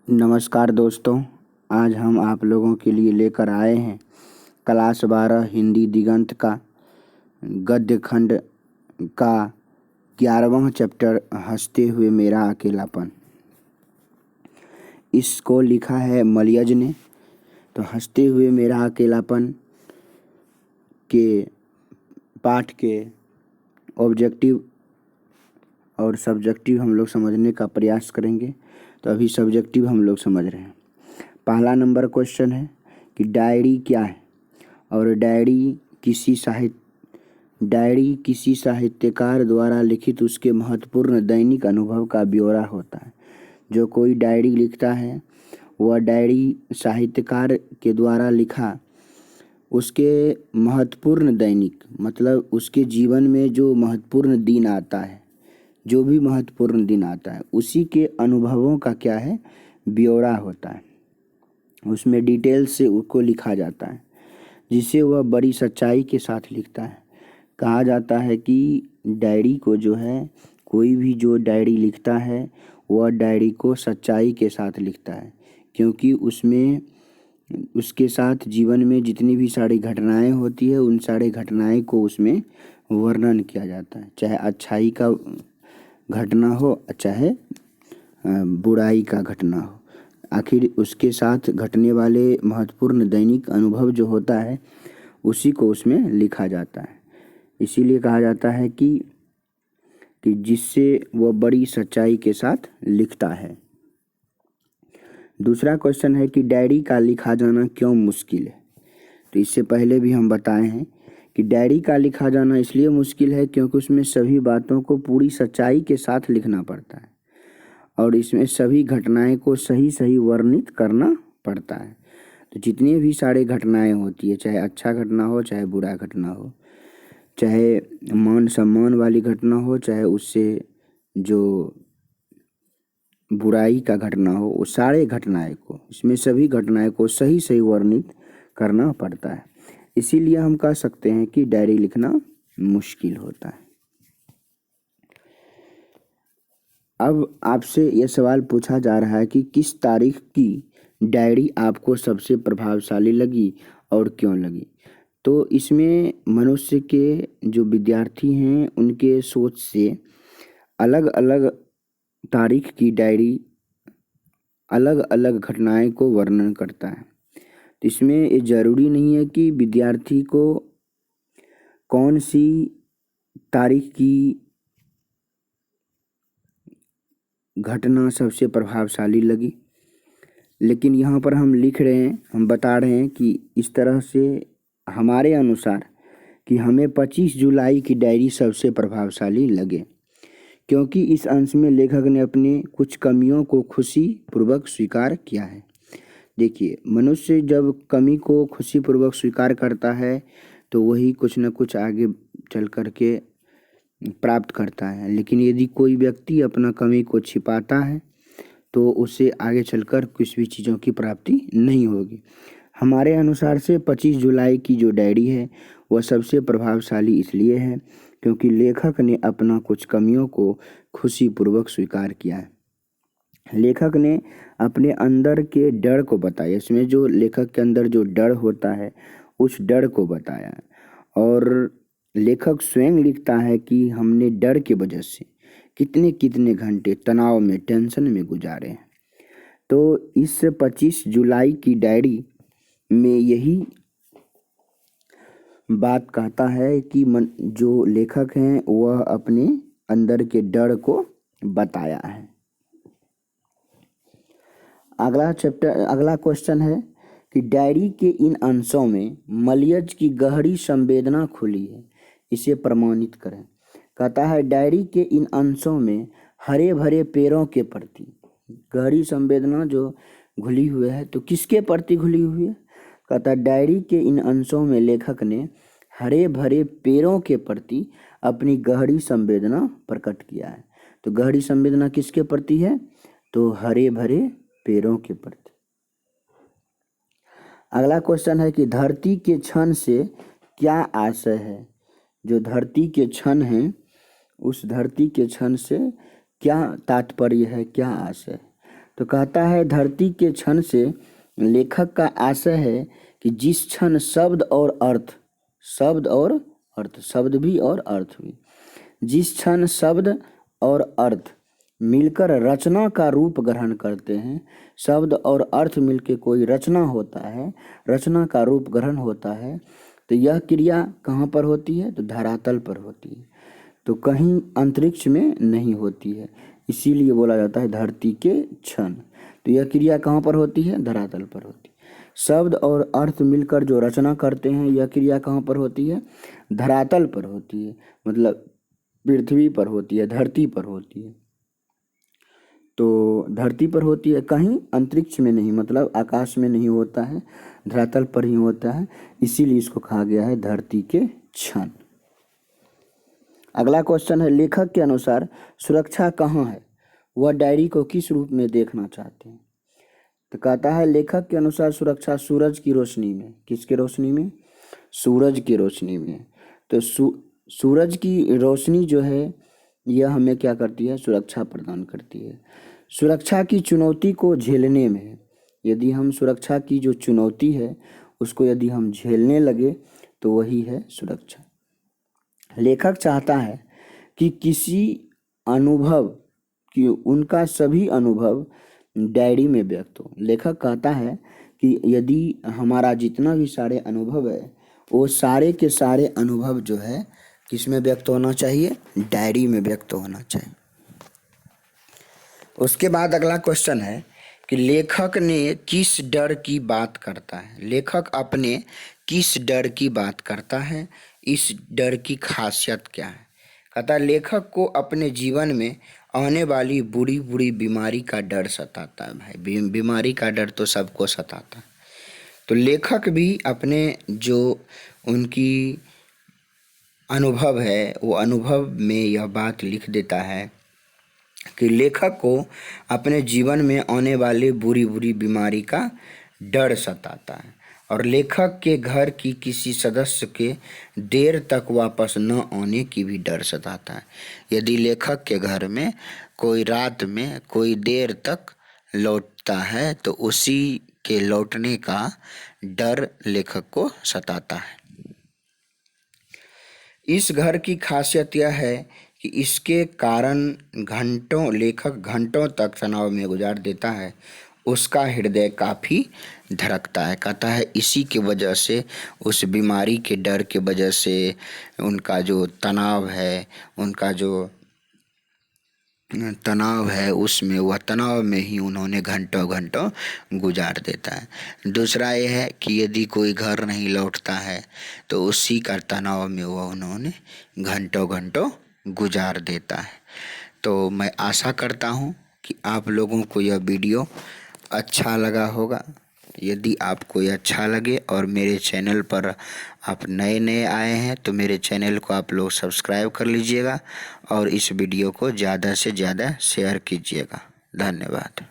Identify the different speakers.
Speaker 1: नमस्कार दोस्तों, आज हम आप लोगों के लिए लेकर आए हैं क्लास 12 हिंदी दिगंत का गद्य खंड का 11वां चैप्टर हंसते हुए मेरा अकेलापन। इसको लिखा है मलियज ने। तो हंसते हुए मेरा अकेलापन के पाठ के ऑब्जेक्टिव और सब्जेक्टिव हम लोग समझने का प्रयास करेंगे। तो अभी सब्जेक्टिव हम लोग समझ रहे हैं। पहला नंबर क्वेश्चन है कि डायरी क्या है। और डायरी किसी साहित्यकार द्वारा लिखित उसके महत्वपूर्ण दैनिक अनुभव का ब्यौरा होता है। जो कोई डायरी लिखता है वह डायरी साहित्यकार के द्वारा लिखा उसके महत्वपूर्ण दैनिक मतलब उसके जीवन में जो महत्वपूर्ण दिन आता है, जो भी महत्वपूर्ण दिन आता है उसी के अनुभवों का क्या है, ब्यौरा होता है। उसमें डिटेल से उसको लिखा जाता है, जिसे वह बड़ी सच्चाई के साथ लिखता है। कहा जाता है कि डायरी को जो है, कोई भी जो डायरी लिखता है वह डायरी को सच्चाई के साथ लिखता है, क्योंकि उसमें उसके साथ जीवन में जितनी भी सारी घटनाएं होती है उन सारे घटनाएं को उसमें वर्णन किया जाता है। चाहे अच्छाई का घटना हो चाहे बुराई का घटना हो, आखिर उसके साथ घटने वाले महत्वपूर्ण दैनिक अनुभव जो होता है उसी को उसमें लिखा जाता है। इसीलिए कहा जाता है कि जिससे वह बड़ी सच्चाई के साथ लिखता है। दूसरा क्वेश्चन है कि डायरी का लिखा जाना क्यों मुश्किल है। तो इससे पहले भी हम बताए हैं कि डायरी का लिखा जाना इसलिए मुश्किल है क्योंकि उसमें सभी बातों को पूरी सच्चाई के साथ लिखना पड़ता है और इसमें सभी घटनाएं को सही सही वर्णित करना पड़ता है। तो जितनी भी सारी घटनाएं होती है, चाहे अच्छा घटना हो चाहे बुरा घटना हो, चाहे मान सम्मान वाली घटना हो चाहे उससे जो बुराई का घटना हो, वो सारे घटनाएं को, इसमें सभी घटनाएं को सही सही वर्णित करना पड़ता है। इसीलिए हम कह सकते हैं कि डायरी लिखना मुश्किल होता है। अब आपसे यह सवाल पूछा जा रहा है कि किस तारीख की डायरी आपको सबसे प्रभावशाली लगी और क्यों लगी। तो इसमें मनुष्य के जो विद्यार्थी हैं उनके सोच से अलग अलग तारीख की डायरी अलग अलग घटनाएं को वर्णन करता है। तो इसमें ये ज़रूरी नहीं है कि विद्यार्थी को कौन सी तारीख की घटना सबसे प्रभावशाली लगी, लेकिन यहाँ पर हम लिख रहे हैं, हम बता रहे हैं कि इस तरह से हमारे अनुसार कि हमें 25 जुलाई की डायरी सबसे प्रभावशाली लगे, क्योंकि इस अंश में लेखक ने अपनी कुछ कमियों को खुशी पूर्वक स्वीकार किया है। देखिए, मनुष्य जब कमी को खुशी पूर्वक स्वीकार करता है तो वही कुछ न कुछ आगे चल कर के प्राप्त करता है। लेकिन यदि कोई व्यक्ति अपना कमी को छिपाता है तो उसे आगे चलकर किसी भी चीज़ों की प्राप्ति नहीं होगी। हमारे अनुसार से 25 जुलाई की जो डायरी है वह सबसे प्रभावशाली इसलिए है क्योंकि लेखक ने अपना कुछ कमियों को खुशीपूर्वक स्वीकार किया है। लेखक ने अपने अंदर के डर को बताया। इसमें जो लेखक के अंदर जो डर होता है उस डर को बताया, और लेखक स्वयं लिखता है कि हमने डर के वजह से कितने कितने घंटे तनाव में, टेंशन में गुजारे हैं। तो इस 25 जुलाई की डायरी में यही बात कहता है कि जो लेखक हैं वह अपने अंदर के डर को बताया है। अगला क्वेश्चन है कि डायरी के इन अंशों में मलियज की गहरी संवेदना खुली है, इसे प्रमाणित करें। कहता है डायरी के इन अंशों में हरे भरे पेड़ों के प्रति गहरी संवेदना जो घुली हुई है, तो किसके प्रति घुली हुई है। कहता है डायरी के इन अंशों में लेखक ने हरे भरे पेड़ों के प्रति अपनी गहरी संवेदना प्रकट किया है। तो गहरी संवेदना किसके प्रति है, तो हरे भरे पेड़ों के प्रति। अगला क्वेश्चन है कि धरती के क्षण से क्या आशय है। जो धरती के क्षण है उस धरती के क्षण से क्या तात्पर्य है, क्या आशय है। तो कहता है धरती के क्षण से लेखक का आशय है कि जिस क्षण शब्द और अर्थ, शब्द भी और अर्थ भी, जिस क्षण शब्द और अर्थ मिलकर रचना का रूप ग्रहण करते हैं, शब्द और अर्थ मिलकर कोई रचना होता है, रचना का रूप ग्रहण होता है, तो यह क्रिया कहाँ पर होती है? तो धरातल पर होती है, तो कहीं अंतरिक्ष में नहीं होती है। इसीलिए बोला जाता है धरती के क्षण। तो यह क्रिया कहाँ पर होती है? धरातल पर होती है। शब्द और अर्थ मिलकर जो रचना करते हैं, यह क्रिया कहाँ पर होती है? धरातल पर होती है, मतलब पृथ्वी पर होती है, धरती पर होती है। तो धरती पर होती है, कहीं अंतरिक्ष में नहीं, मतलब आकाश में नहीं होता है, धरातल पर ही होता है। इसीलिए इसको कहा गया है धरती के क्षण। अगला क्वेश्चन है, लेखक के अनुसार सुरक्षा कहाँ है? वह डायरी को किस रूप में देखना चाहते हैं? तो कहता है लेखक के अनुसार सुरक्षा सूरज की रोशनी में। किसके रोशनी में? सूरज की रोशनी में। तो सूरज की रोशनी जो है यह हमें क्या करती है? सुरक्षा प्रदान करती है। सुरक्षा की चुनौती को झेलने में, यदि हम सुरक्षा की जो चुनौती है उसको यदि हम झेलने लगे तो वही है सुरक्षा। लेखक चाहता है कि किसी अनुभव कि उनका सभी अनुभव डायरी में व्यक्त हो। लेखक कहता है कि यदि हमारा जितना भी सारे अनुभव है वो सारे के सारे अनुभव जो है किस में व्यक्त होना चाहिए? डायरी में व्यक्त होना चाहिए। उसके बाद अगला क्वेश्चन है कि लेखक ने किस डर की बात करता है? लेखक अपने किस डर की बात करता है? इस डर की खासियत क्या है? कहता है लेखक को अपने जीवन में आने वाली बुरी बुरी बीमारी का डर सताता है। भाई बीमारी का डर तो सबको सताता है। तो लेखक भी अपने जो उनकी अनुभव है वो अनुभव में यह बात लिख देता है कि लेखक को अपने जीवन में आने वाली बुरी बुरी बीमारी का डर सताता है और लेखक के घर की किसी सदस्य के देर तक वापस न आने की भी डर सताता है। यदि लेखक के घर में कोई रात में कोई देर तक लौटता है तो उसी के लौटने का डर लेखक को सताता है। इस घर की खासियत यह है कि इसके कारण लेखक घंटों तक तनाव में गुजार देता है। उसका हृदय काफ़ी धड़कता है। कहता है इसी के वजह से, उस बीमारी के डर के वजह से उनका जो तनाव है, उनका जो तनाव है उसमें, वह तनाव में ही उन्होंने घंटों घंटों गुजार देता है। दूसरा यह है कि यदि कोई घर नहीं लौटता है तो उसी का तनाव में वह उन्होंने घंटों घंटों गुजार देता है। तो मैं आशा करता हूँ कि आप लोगों को यह वीडियो अच्छा लगा होगा। यदि आपको ये अच्छा लगे और मेरे चैनल पर आप नए आए हैं तो मेरे चैनल को आप लोग सब्सक्राइब कर लीजिएगा और इस वीडियो को ज़्यादा से ज़्यादा शेयर कीजिएगा। धन्यवाद।